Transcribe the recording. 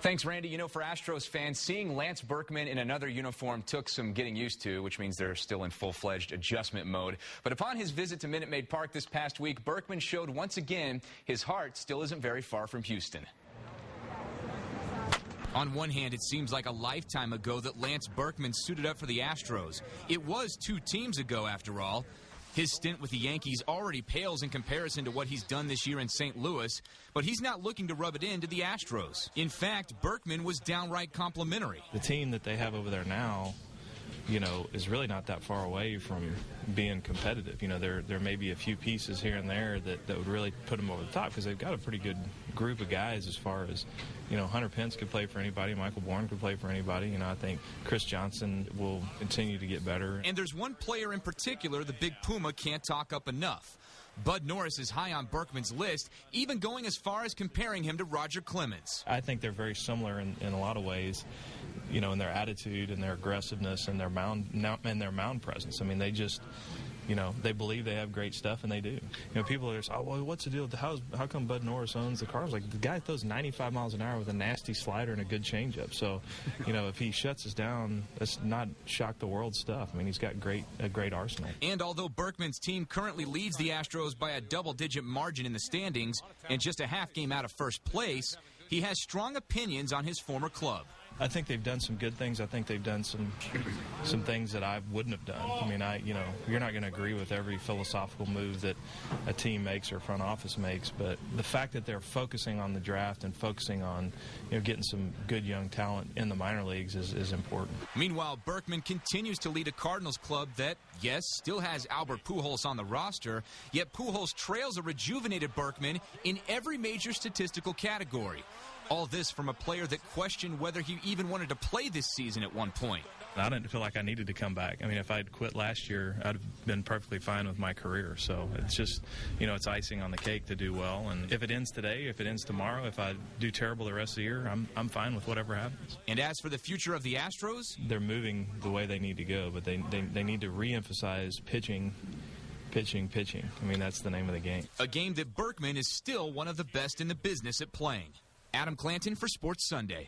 Thanks, Randy. You know, for Astros fans, seeing Lance Berkman in another uniform took some getting used to, which means they're still in full-fledged adjustment mode. But upon his visit to Minute Maid Park this past week, Berkman showed once again his heart still isn't very far from Houston. On one hand, it seems like a lifetime ago that Lance Berkman suited up for the Astros. It was 2 teams ago, after all. His stint with the Yankees already pales in comparison to what he's done this year in St. Louis, but he's not looking to rub it into the Astros. In fact, Berkman was downright complimentary. The team that they have over there now, you know, is really not that far away from being competitive. You know, there may be a few pieces here and there that would really put them over the top because they've got a pretty good group of guys as far as, you know, Hunter Pence could play for anybody, Michael Bourne could play for anybody. You know, I think Chris Johnson will continue to get better. And there's one player in particular the Big Puma can't talk up enough. Bud Norris is high on Berkman's list, even going as far as comparing him to Roger Clemens. I think they're very similar in a lot of ways, you know, in their attitude and their aggressiveness and their mound presence. I mean, they just, you know, they believe they have great stuff, and they do. You know, people are just, oh, well, what's the deal? How come Bud Norris owns the Cardinals? Like, the guy throws 95 miles an hour with a nasty slider and a good changeup. So, you know, if he shuts us down, that's not shock the world stuff. I mean, he's got a great arsenal. And although Berkman's team currently leads the Astros by a double-digit margin in the standings and just a half game out of first place, he has strong opinions on his former club. I think they've done some good things. I think they've done some things that I wouldn't have done. I mean, you know, you're not going to agree with every philosophical move that a team makes or front office makes, but the fact that they're focusing on the draft and focusing on, you know, getting some good young talent in the minor leagues is important. Meanwhile, Berkman continues to lead a Cardinals club that, yes, still has Albert Pujols on the roster, yet Pujols trails a rejuvenated Berkman in every major statistical category. All this from a player that questioned whether he even wanted to play this season at one point. I didn't feel like I needed to come back. I mean, if I'd quit last year, I'd have been perfectly fine with my career. So it's just, you know, it's icing on the cake to do well. And if it ends today, if it ends tomorrow, if I do terrible the rest of the year, I'm fine with whatever happens. And as for the future of the Astros? They're moving the way they need to go, but they need to reemphasize pitching. I mean, that's the name of the game. A game that Berkman is still one of the best in the business at playing. Adam Clanton for Sports Sunday.